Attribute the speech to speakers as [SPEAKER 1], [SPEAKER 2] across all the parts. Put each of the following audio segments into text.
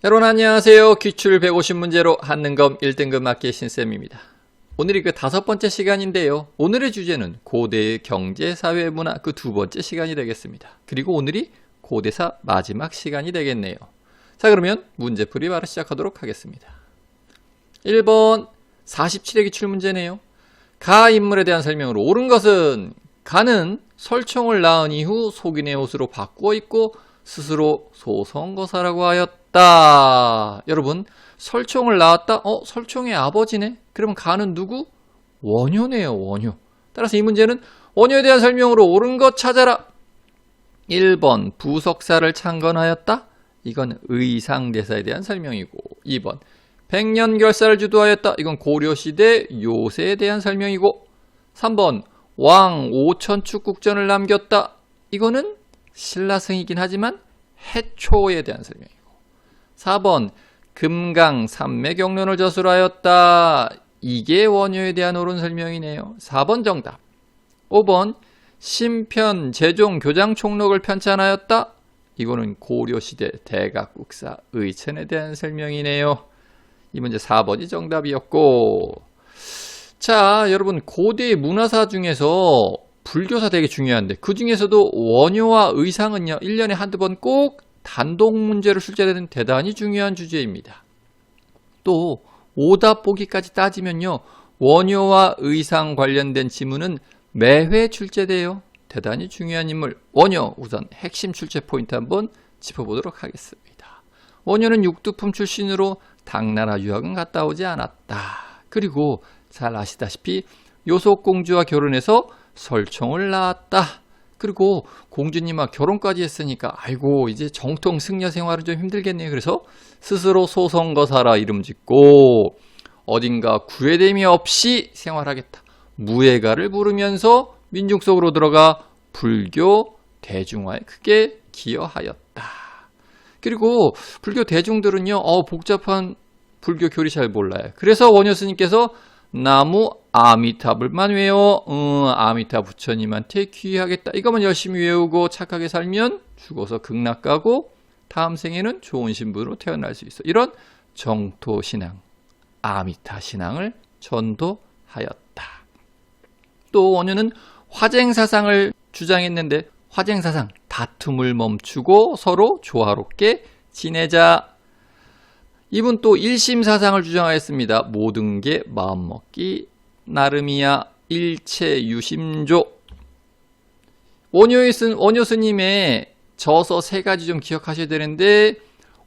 [SPEAKER 1] 여러분 안녕하세요. 기출 150문제로 한능검 1등급 맞게 신쌤입니다. 오늘이 그 5번째 시간인데요. 오늘의 주제는 고대의 경제, 사회, 문화 그 2번째 시간이 되겠습니다. 그리고 오늘이 고대사 마지막 시간이 되겠네요. 자, 그러면 문제풀이 바로 시작하도록 하겠습니다. 1번 47의 기출문제네요. 가 인물에 대한 설명으로 옳은 것은 가는 설총을 낳은 이후 속인의 옷으로 바꾸어 입고 스스로 소성거사라고 하였다. 여러분, 설총을 낳았다? 설총의 아버지네? 그러면 가는 누구? 원효네요, 원효. 따라서 이 문제는 원효에 대한 설명으로 옳은 것 찾아라. 1번, 부석사를 창건하였다? 이건 의상대사에 대한 설명이고, 2번, 백년결사를 주도하였다. 이건 고려시대 요새에 대한 설명이고, 3번, 왕 오천축국전을 남겼다. 이거는 신라성이긴 하지만 해초에 대한 설명이고, 4번 금강산맥경론을 저술하였다. 이게 원효에 대한 옳은 설명이네요. 4번 정답. 5번 심편 제종 교장총록을 편찬하였다. 이거는 고려시대 대각국사 의천에 대한 설명이네요. 이 문제 4번이 정답이었고, 자, 여러분 고대 문화사 중에서 불교사 되게 중요한데 그 중에서도 원효와 의상은요 1년에 한두 번 꼭 단독 문제로 출제되는 대단히 중요한 주제입니다. 또 오답 보기까지 따지면요 원효와 의상 관련된 지문은 매회 출제돼요. 대단히 중요한 인물 원효, 우선 핵심 출제 포인트 한번 짚어보도록 하겠습니다. 원효는 육두품 출신으로 당나라 유학은 갔다 오지 않았다. 그리고 잘 아시다시피 요속공주와 결혼해서 설총을 낳았다. 그리고 공주님과 결혼까지 했으니까 아이고 이제 정통 승려 생활은 좀 힘들겠네요. 그래서 스스로 소성거사라 이름 짓고 어딘가 구애됨이 없이 생활하겠다. 무예가를 부르면서 민중 속으로 들어가 불교 대중화에 크게 기여하였다. 그리고 불교 대중들은요 복잡한 불교 교리 잘 몰라요. 그래서 원효 스님께서 나무 아미타불만 외워 아미타 부처님한테 귀하겠다. 이거만 열심히 외우고 착하게 살면 죽어서 극락 가고 다음 생에는 좋은 신분으로 태어날 수 있어. 이런 정토신앙, 아미타 신앙을 전도하였다. 또 원효는 화쟁사상을 주장했는데 화쟁사상, 다툼을 멈추고 서로 조화롭게 지내자. 이분 또 일심사상을 주장하였습니다. 모든 게 마음먹기 나름이야. 일체유심조. 원효 스님의 저서 3가지 좀 기억하셔야 되는데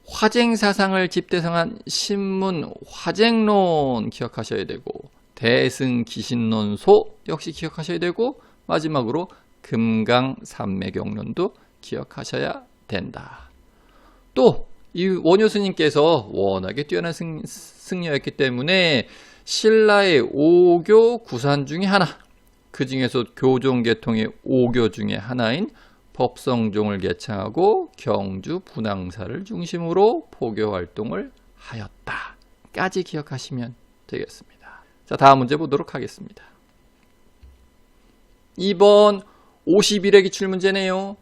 [SPEAKER 1] 화쟁사상을 집대성한 신문 화쟁론 기억하셔야 되고, 대승기신론소 역시 기억하셔야 되고, 마지막으로 금강산맥경론도 기억하셔야 된다. 또 이 원효 스님께서 워낙에 뛰어난 승려였기 때문에 신라의 5교 구산 중에 하나, 그 중에서 교종계통의 5교 중에 하나인 법성종을 개창하고 경주 분황사를 중심으로 포교 활동을 하였다까지 기억하시면 되겠습니다. 자, 다음 문제 보도록 하겠습니다. 2번 51의 기출문제네요.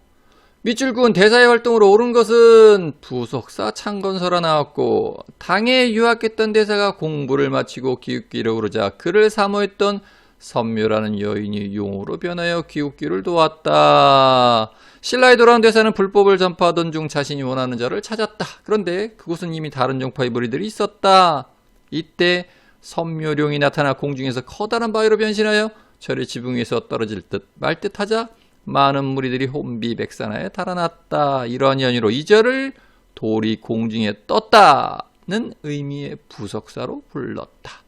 [SPEAKER 1] 밑줄 그은 대사의 활동으로 옳은 것은 부석사 창건서라 나왔고, 당에 유학했던 대사가 공부를 마치고 기웃기를 오르자 그를 사모했던 선묘라는 여인이 용으로 변하여 기웃기를 도왔다. 신라에 돌아온 대사는 불법을 전파하던 중 자신이 원하는 자를 찾았다. 그런데 그곳은 이미 다른 종파의 무리들이 있었다. 이때 선묘룡이 나타나 공중에서 커다란 바위로 변신하여 절의 지붕 위에서 떨어질 듯 말 듯 하자 많은 무리들이 혼비백산하에 달아났다. 이러한 연유로 이 절을 돌이 공중에 떴다는 의미의 부석사로 불렀다.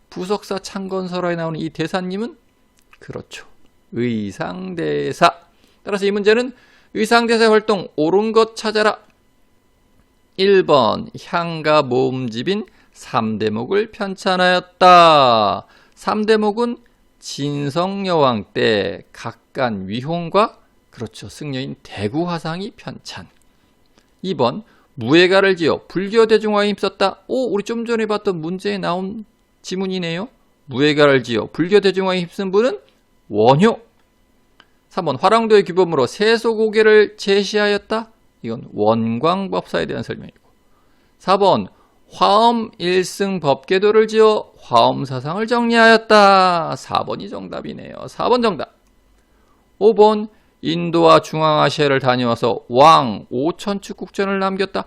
[SPEAKER 1] 부석사 창건설화에 나오는 이 대사님은 그렇죠, 의상대사. 따라서 이 문제는 의상대사의 활동 옳은 것 찾아라. 1번 향가 모음집인 3대목을 편찬하였다. 3대목은 진성여왕 때 각간 위홍과 그렇죠 승려인 대구화상이 편찬. 2번 무예가를 지어 불교 대중화에 힘썼다. 우리 좀 전에 봤던 문제에 나온 지문이네요. 무예가를 지어 불교 대중화에 힘쓴 분은 원효. 3번 화랑도의 규범으로 세소고개를 제시하였다. 이건 원광법사에 대한 설명이고, 4번 화엄 1승 법궤도를 지어 화엄사상을 정리하였다. 4번이 정답이네요. 4번 정답. 5번 인도와 중앙아시아를 다녀와서 왕 5천축 국전을 남겼다.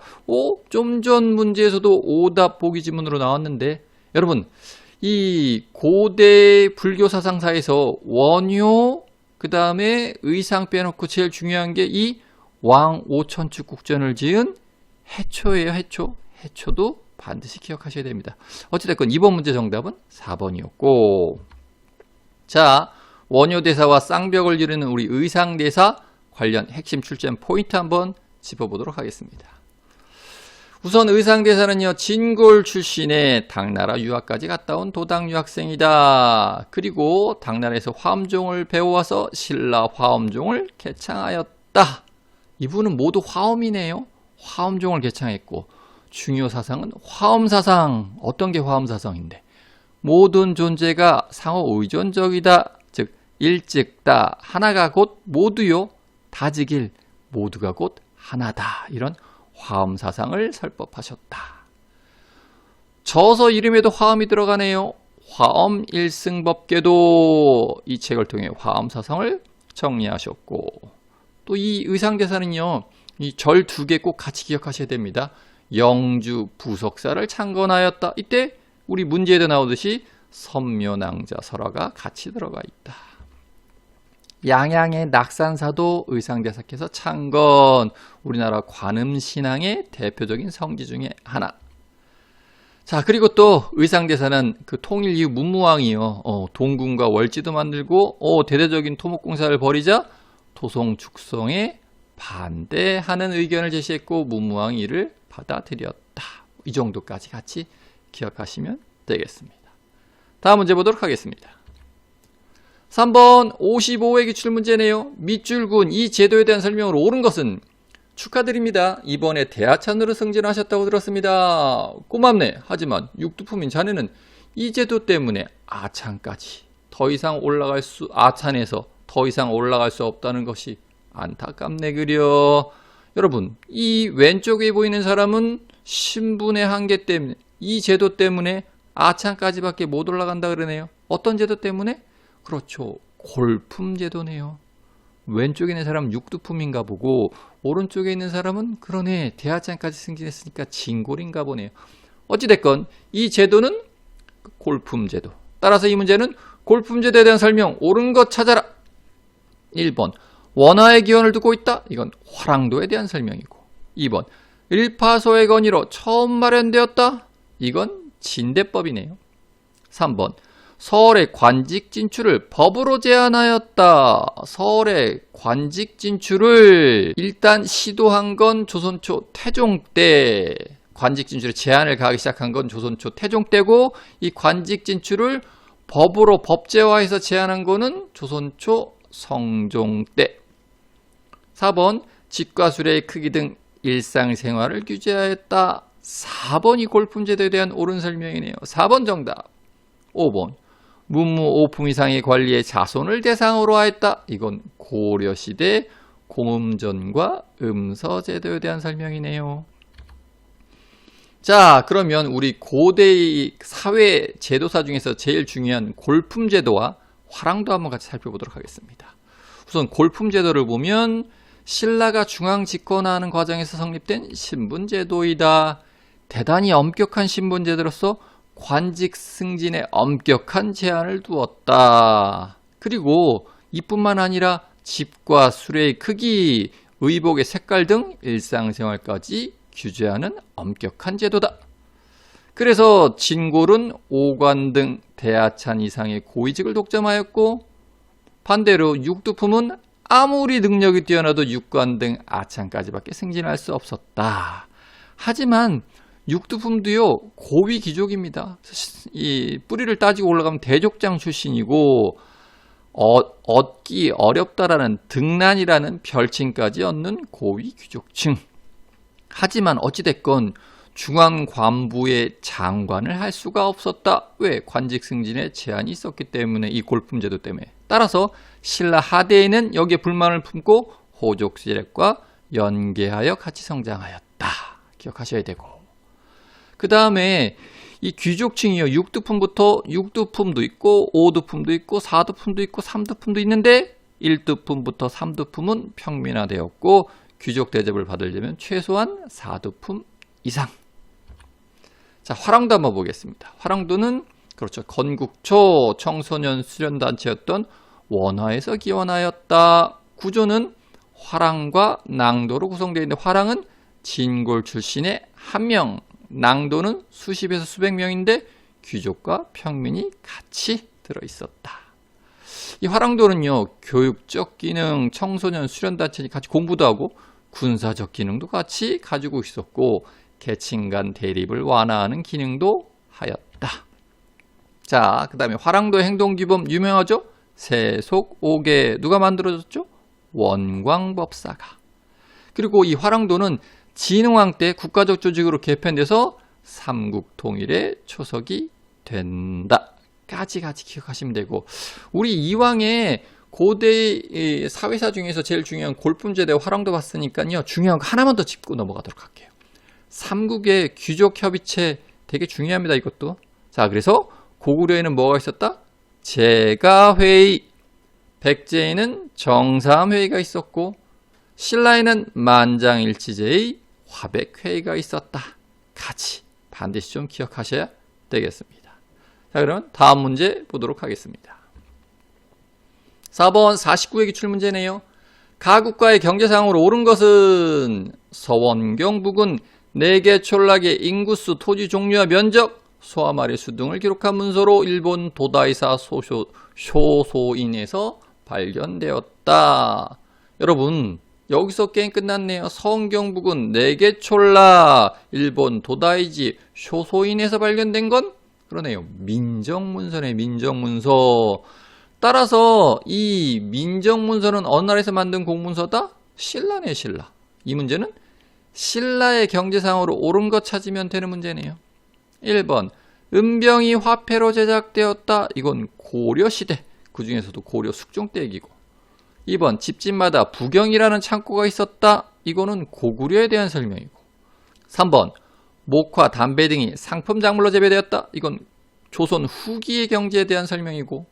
[SPEAKER 1] 좀 전 문제에서도 오답 보기 지문으로 나왔는데 여러분 이 고대 불교 사상사에서 원효 그 다음에 의상 빼놓고 제일 중요한 게 이 왕 5천축 국전을 지은 해초예요. 해초도 반드시 기억하셔야 됩니다. 어찌됐건 이번 문제 정답은 4번이었고 자 원효대사와 쌍벽을 이루는 우리 의상대사 관련 핵심 출제한 포인트 한번 짚어보도록 하겠습니다. 우선 의상대사는요 진골 출신의 당나라 유학까지 갔다 온 도당 유학생이다. 그리고 당나라에서 화엄종을 배워와서 신라 화엄종을 개창하였다. 이분은 모두 화엄이네요. 화엄종을 개창했고 중요 사상은 화엄사상. 어떤 게 화엄사상인데 모든 존재가 상호 의존적이다. 즉 일즉다. 하나가 곧 모두요. 다지길 모두가 곧 하나다. 이런 화엄사상을 설법하셨다. 저서 이름에도 화엄이 들어가네요. 화엄 일승법궤도. 이 책을 통해 화엄사상을 정리하셨고 또 이 의상대사는요. 이 절 2개 꼭 같이 기억하셔야 됩니다. 영주 부석사를 창건하였다. 이때 우리 문제에도 나오듯이 선묘낭자 설화가 같이 들어가 있다. 양양의 낙산사도 의상대사께서 창건. 우리나라 관음신앙의 대표적인 성지 중에 하나. 자 그리고 또 의상대사는 그 통일 이후 문무왕이요. 동궁과 월지도 만들고 대대적인 토목공사를 벌이자 토성 축성에 반대하는 의견을 제시했고 문무왕이 이를 받아들였다. 이 정도까지 같이 기억하시면 되겠습니다. 다음 문제 보도록 하겠습니다. 3번 55회 기출문제네요. 밑줄군 이 제도에 대한 설명으로 옳은 것은 축하드립니다. 이번에 대하찬으로 승진하셨다고 들었습니다. 고맙네. 하지만 육두품인 자네는 이 제도 때문에 아찬에서 더 이상 올라갈 수 없다는 것이 안타깝네 그려. 여러분 이 왼쪽에 보이는 사람은 신분의 한계 때문에 이 제도 때문에 아찬까지밖에 못 올라간다 그러네요. 어떤 제도 때문에? 그렇죠. 골품 제도네요. 왼쪽에 있는 사람은 육두품인가 보고 오른쪽에 있는 사람은 그러네 대하찬까지 승진했으니까 진골인가 보네요. 어찌됐건 이 제도는 골품 제도. 따라서 이 문제는 골품 제도에 대한 설명 옳은 것 찾아라. 1번 원화의 기원을 두고 있다. 이건 화랑도에 대한 설명이고 2번 일파소의 건의로 처음 마련되었다. 이건 진대법이네요. 3번 서울의 관직 진출을 법으로 제한하였다. 서울의 관직 진출을 일단 시도한 건 조선초 태종 때 관직 진출에 제한을 가하기 시작한 건 조선초 태종 때고 이 관직 진출을 법으로 법제화해서 제한한 거는 조선초 성종 때. 4번 집과수레의 크기 등 일상생활을 규제하였다. 4번이 골품제도에 대한 옳은 설명이네요. 4번 정답. 5번 문무 5품 이상의 관리의 자손을 대상으로 하였다. 이건 고려시대 공음전과 음서제도에 대한 설명이네요. 자 그러면 우리 고대의 사회 제도사 중에서 제일 중요한 골품제도와 화랑도 한번 같이 살펴보도록 하겠습니다. 우선 골품제도를 보면 신라가 중앙 집권하는 과정에서 성립된 신분제도이다. 대단히 엄격한 신분제도로서 관직 승진에 엄격한 제한을 두었다. 그리고 이뿐만 아니라 집과 수레의 크기, 의복의 색깔 등 일상생활까지 규제하는 엄격한 제도다. 그래서 진골은 오관 등 대하찬 이상의 고위직을 독점하였고 반대로 육두품은 아무리 능력이 뛰어나도 육관 등 아찬까지밖에 승진할 수 없었다. 하지만 육두품도요 고위 귀족입니다. 이 뿌리를 따지고 올라가면 대족장 출신이고 얻기 어렵다라는 등란이라는 별칭까지 얻는 고위 귀족층. 하지만 어찌됐건 중앙관부의 장관을 할 수가 없었다. 왜? 관직 승진에 제한이 있었기 때문에 이 골품제도 때문에. 따라서 신라 하대에는 여기에 불만을 품고 호족세력과 연계하여 같이 성장하였다. 기억하셔야 되고 그 다음에 이 귀족층이요. 6두품부터 6두품도 있고 5두품도 있고 4두품도 있고 3두품도 있는데 1두품부터 3두품은 평민화되었고 귀족 대접을 받으려면 최소한 4두품 이상. 자, 화랑도 한번 보겠습니다. 화랑도는 그렇죠. 건국초 청소년 수련단체였던 원화에서 기원하였다. 구조는 화랑과 낭도로 구성되어 있는데 화랑은 진골 출신의 한 명, 낭도는 수십에서 수백 명인데 귀족과 평민이 같이 들어있었다. 이 화랑도는요, 교육적 기능, 청소년 수련단체니 같이 공부도 하고 군사적 기능도 같이 가지고 있었고 계층 간 대립을 완화하는 기능도 하였다. 자, 그 다음에 화랑도 행동규범 유명하죠? 세속 5개 누가 만들어줬죠? 원광법사가. 그리고 이 화랑도는 진흥왕 때 국가적 조직으로 개편돼서 삼국통일의 초석이 된다. 까지 기억하시면 되고, 우리 이왕에 고대 사회사 중에서 제일 중요한 골품제대 화랑도 봤으니까요. 중요한 거 하나만 더 짚고 넘어가도록 할게요. 삼국의 귀족협의체 되게 중요합니다. 이것도. 자, 그래서 고구려에는 뭐가 있었다? 제가회의. 백제에는 정사회의가 있었고 신라에는 만장일치제의 화백회의가 있었다. 같이 반드시 좀 기억하셔야 되겠습니다. 자, 그러면 다음 문제 보도록 하겠습니다. 4번 49회 기출문제네요. 가국가의 경제상으로 옳은 것은 서원경 부근 4개 촌락의 인구수, 토지 종류와 면적, 소아마리 수 등을 기록한 문서로 일본 도다이사 쇼소인에서 발견되었다. 여러분, 여기서 게임 끝났네요. 서원경 부근 4개 촌락, 일본 도다이지 쇼소인에서 발견된 건 그러네요. 민정문서네, 민정문서. 따라서 이 민정문서는 어느 나라에서 만든 공문서다? 신라네, 신라. 이 문제는 신라의 경제상으로 옳은 것 찾으면 되는 문제네요. 1번 은병이 화폐로 제작되었다. 이건 고려시대. 그 중에서도 고려 숙종 때 얘기고. 2번 집집마다 부경이라는 창고가 있었다. 이거는 고구려에 대한 설명이고. 3번 목화, 담배 등이 상품 작물로 재배되었다. 이건 조선 후기의 경제에 대한 설명이고.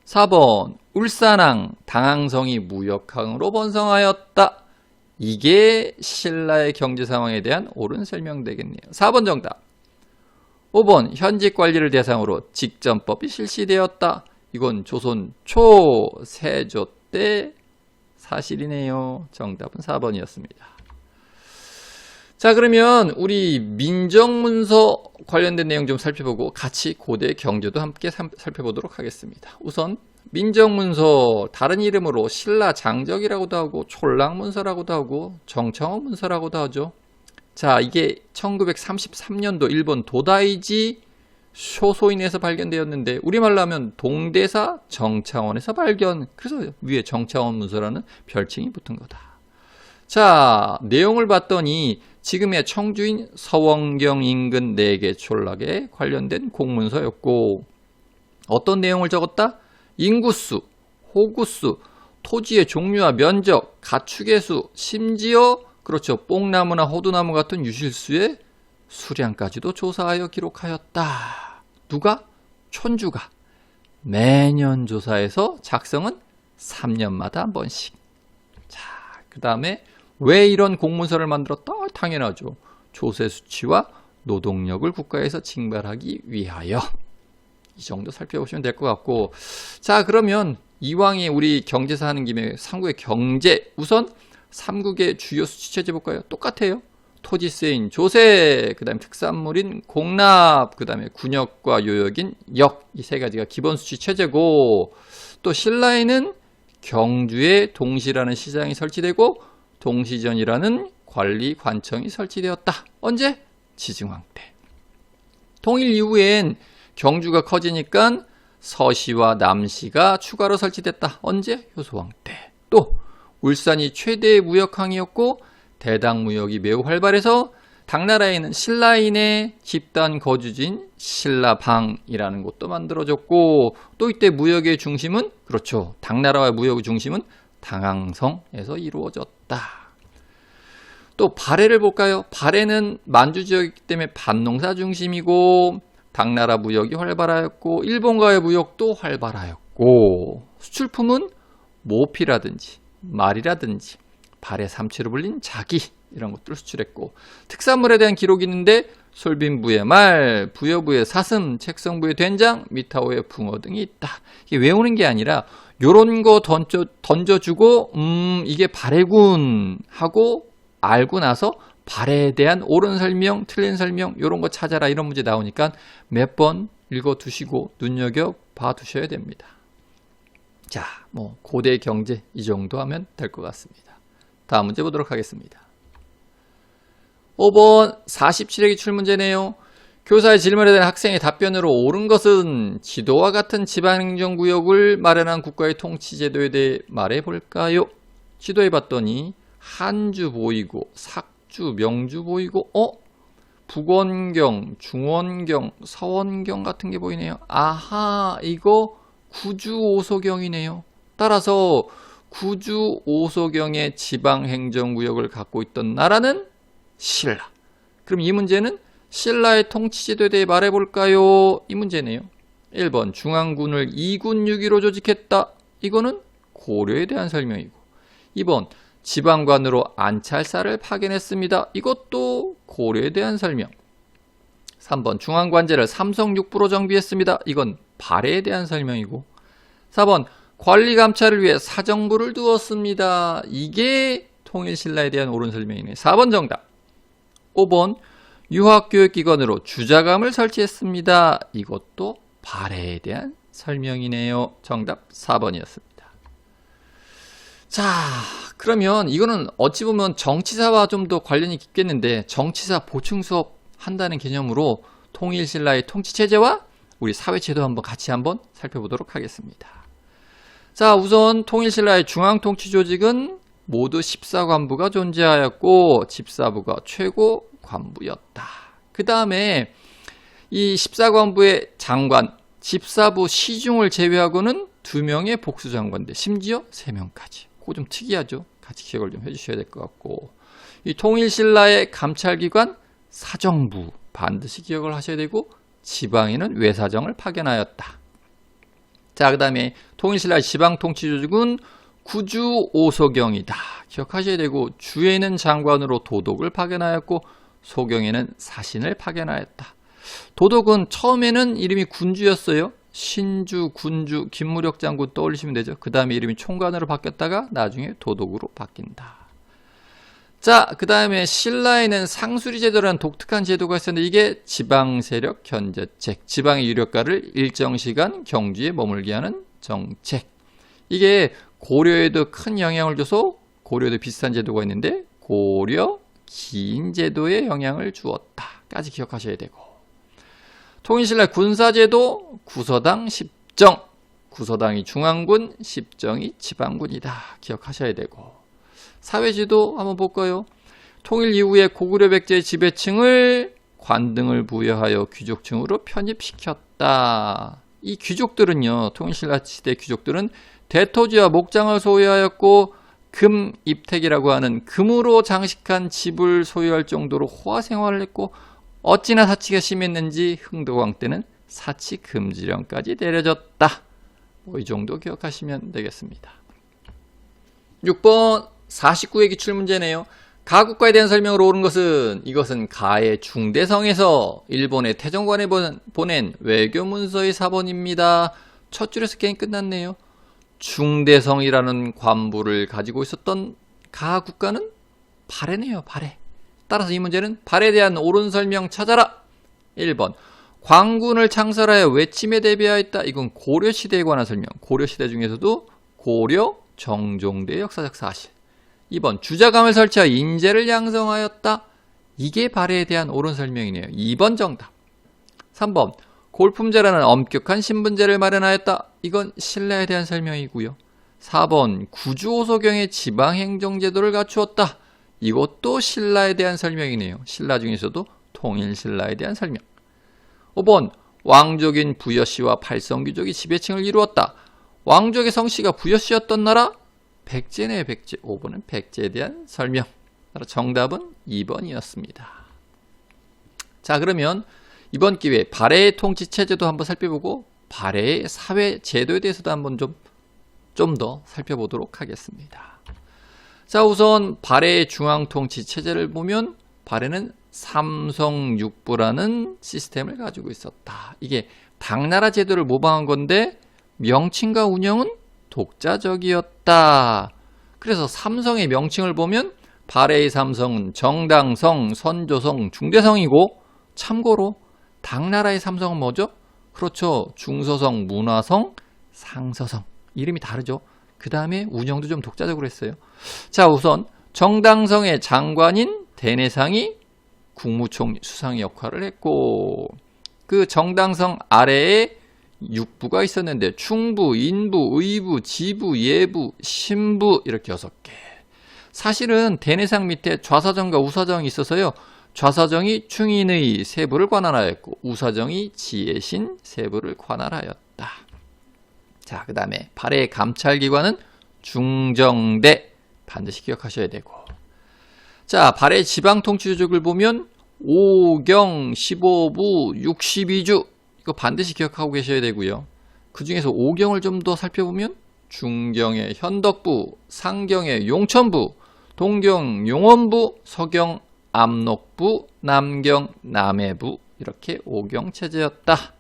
[SPEAKER 1] 4번 울산항, 당항성이 무역항으로 번성하였다. 이게 신라의 경제 상황에 대한 옳은 설명 되겠네요. 4번 정답. 5번 현직 관리를 대상으로 직전법이 실시되었다. 이건 조선 초세조 때 사실이네요. 정답은 4번이었습니다. 자, 그러면 우리 민정문서 관련된 내용 좀 살펴보고 같이 고대 경제도 함께 살펴보도록 하겠습니다. 우선 민정문서, 다른 이름으로 신라장적이라고도 하고 촐락문서라고도 하고 정청원문서라고도 하죠. 자, 이게 1933년도 일본 도다이지 쇼소인에서 발견되었는데 우리말로 하면 동대사 정창원에서 발견. 그래서 위에 정창원문서라는 별칭이 붙은 거다. 자, 내용을 봤더니 지금의 청주인 서원경 인근 4개 촌락에 관련된 공문서였고, 어떤 내용을 적었다? 인구수, 호구수, 토지의 종류와 면적, 가축의 수, 심지어 그렇죠, 뽕나무나 호두나무 같은 유실수의 수량까지도 조사하여 기록하였다. 누가? 촌주가. 매년 조사해서 작성은 3년마다 한 번씩. 자, 그 다음에 왜 이런 공문서를 만들었다? 당연하죠. 조세 수치와 노동력을 국가에서 징발하기 위하여. 이 정도 살펴보시면 될 것 같고, 자, 그러면 이왕에 우리 경제사 하는 김에 삼국의 경제, 우선 삼국의 주요 수치체제 볼까요? 똑같아요. 토지세인 조세, 그 다음에 특산물인 공납, 그 다음에 군역과 요역인 역, 이 세 가지가 기본 수치체제고, 또 신라에는 경주에 동시라는 시장이 설치되고 동시전이라는 관리 관청이 설치되었다. 언제? 지증왕 때. 통일 이후엔 경주가 커지니까 서시와 남시가 추가로 설치됐다. 언제? 효소왕 때. 또 울산이 최대의 무역항이었고 대당 무역이 매우 활발해서 당나라에는 신라인의 집단 거주지인 신라방이라는 곳도 만들어졌고, 또 이때 무역의 중심은, 그렇죠, 당나라와 무역의 중심은 당항성에서 이루어졌다. 또 발해를 볼까요? 발해는 만주 지역이기 때문에 밭농사 중심이고 당나라 무역이 활발하였고 일본과의 무역도 활발하였고 수출품은 모피라든지 말이라든지 발해 삼치로 불린 자기 이런 것들을 수출했고 특산물에 대한 기록이 있는데 솔빈부의 말, 부여부의 사슴, 책성부의 된장, 미타오의 붕어 등이 있다. 이게 외우는 게 아니라 요런 거 던져주고 이게 발해군 하고 알고 나서 발해에 대한 옳은 설명, 틀린 설명 요런 거 찾아라 이런 문제 나오니까 몇 번 읽어두시고 눈여겨봐 두셔야 됩니다. 자, 뭐 고대 경제 이 정도 하면 될 것 같습니다. 다음 문제 보도록 하겠습니다. 5번 47회기 출문제네요. 교사의 질문에 대한 학생의 답변으로 옳은 것은 지도와 같은 지방행정구역을 마련한 국가의 통치제도에 대해 말해볼까요? 지도에 봤더니 한주 보이고 삭주, 명주 보이고 북원경, 중원경, 서원경 같은 게 보이네요. 아하, 이거 구주 오소경이네요. 따라서 구주 오소경의 지방행정구역을 갖고 있던 나라는 신라. 그럼 이 문제는 신라의 통치제도에 대해 말해볼까요? 이 문제네요. 1번 중앙군을 2군 6위로 조직했다. 이거는 고려에 대한 설명이고 2번 지방관으로 안찰사를 파견했습니다. 이것도 고려에 대한 설명. 3번 중앙관제를 삼성육부로 정비했습니다. 이건 발해에 대한 설명이고 4번 관리감찰을 위해 사정부를 두었습니다. 이게 통일신라에 대한 옳은 설명이네. 4번 정답. 5번 유학교육기관으로 주자감을 설치했습니다. 이것도 발해에 대한 설명이네요. 정답 4번이었습니다. 자, 그러면 이거는 어찌 보면 정치사와 좀 더 관련이 깊겠는데 정치사 보충 수업 한다는 개념으로 통일신라의 통치체제와 우리 사회제도 한번 같이 한번 살펴보도록 하겠습니다. 자, 우선 통일신라의 중앙통치조직은 모두 14관부가 존재하였고 집사부가 최고 관부였다. 그 다음에 이 14관부의 장관, 집사부 시중을 제외하고는 2명의 복수장관대, 심지어 3명까지. 그거 좀 특이하죠? 같이 기억을 좀 해주셔야 될 것 같고 이 통일신라의 감찰기관 사정부 반드시 기억을 하셔야 되고 지방에는 외사정을 파견하였다. 자, 그 다음에 통일신라의 지방통치조직은 구주 오소경이다. 기억하셔야 되고 주에는 장관으로 도독을 파견하였고 소경에는 사신을 파견하였다. 도독은 처음에는 이름이 군주였어요. 신주, 군주, 김무력 장군 떠올리시면 되죠. 그 다음에 이름이 총관으로 바뀌었다가 나중에 도독으로 바뀐다. 자, 그 다음에 신라에는 상수리 제도라는 독특한 제도가 있었는데 이게 지방세력 견제책, 지방의 유력가를 일정 시간 경주에 머물게 하는 정책. 이게 고려에도 큰 영향을 줘서 고려에도 비슷한 제도가 있는데 고려 긴 제도에 영향을 주었다까지 기억하셔야 되고 통일신라 군사제도 구서당 10정, 구서당이 중앙군, 10정이 지방군이다. 기억하셔야 되고 사회지도 한번 볼까요? 통일 이후에 고구려 백제의 지배층을 관등을 부여하여 귀족층으로 편입시켰다. 이 귀족들은요, 통일신라 시대 귀족들은 대토지와 목장을 소유하였고 금입택이라고 하는 금으로 장식한 집을 소유할 정도로 호화 생활을 했고 어찌나 사치가 심했는지 흥덕왕 때는 사치 금지령까지 내려졌다. 이 정도 기억하시면 되겠습니다. 6번 49회 기출문제네요. 가국가에 대한 설명으로 옳은 것은 이것은 가의 중대성에서 일본의 태정관에 보낸 외교문서의 사본입니다. 첫 줄에서 게임 끝났네요. 중대성이라는 관부를 가지고 있었던 가 국가는 발해네요. 발해. 따라서 이 문제는 발해에 대한 옳은 설명 찾아라. 1번 광군을 창설하여 외침에 대비하였다. 이건 고려시대에 관한 설명. 고려시대 중에서도 고려 정종대의 역사적 사실. 2번 주자감을 설치하여 인재를 양성하였다. 이게 발해에 대한 옳은 설명이네요. 2번 정답. 3번 골품제라는 엄격한 신분제를 마련하였다. 이건 신라에 대한 설명이고요. 4번 구주오소경의 지방행정제도를 갖추었다. 이것도 신라에 대한 설명이네요. 신라 중에서도 통일신라에 대한 설명. 5번 왕족인 부여씨와 팔성귀족이 지배층을 이루었다. 왕족의 성씨가 부여씨였던 나라? 백제네. 백제. 5번은 백제에 대한 설명. 정답은 2번이었습니다. 자, 그러면 이번 기회에 발해의 통치 체제도 한번 살펴보고 발해의 사회 제도에 대해서도 한번 좀 더 살펴보도록 하겠습니다. 자, 우선 발해의 중앙 통치 체제를 보면 발해는 삼성육부라는 시스템을 가지고 있었다. 이게 당나라 제도를 모방한 건데 명칭과 운영은 독자적이었다. 그래서 삼성의 명칭을 보면 발해의 삼성은 정당성, 선조성, 중대성이고 참고로 당나라의 삼성은 뭐죠? 그렇죠. 중서성, 문화성, 상서성. 이름이 다르죠. 그 다음에 운영도 좀 독자적으로 했어요. 자, 우선 정당성의 장관인 대내상이 국무총리 수상의 역할을 했고 그 정당성 아래에 육부가 있었는데 충부, 인부, 의부, 지부, 예부, 신부 이렇게 6개. 사실은 대내상 밑에 좌사정과 우사정이 있어서요. 좌사정이 충인의 세부를 관할하였고 우사정이 지혜신 세부를 관할하였다. 자, 그 다음에 발해의 감찰기관은 중정대 반드시 기억하셔야 되고 자, 발해의 지방통치조직을 보면 5경, 15부, 62주 이거 반드시 기억하고 계셔야 되고요. 그 중에서 5경을 좀 더 살펴보면 중경의 현덕부, 상경의 용천부, 동경 용원부, 서경 압록부, 남경 남해부 이렇게 5경 체제였다.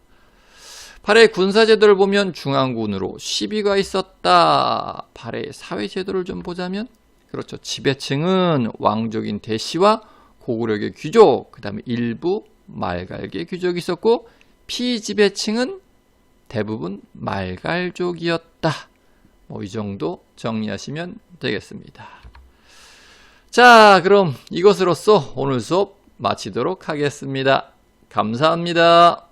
[SPEAKER 1] 발해의 군사제도를 보면 중앙군으로 12가 있었다. 발해의 사회제도를 좀 보자면 그렇죠. 지배층은 왕족인 대씨와 고구려계 귀족, 그 다음에 일부 말갈계 귀족이 있었고 피지배층은 대부분 말갈족이었다. 뭐 이 정도 정리하시면 되겠습니다. 자, 그럼 이것으로써 오늘 수업 마치도록 하겠습니다. 감사합니다.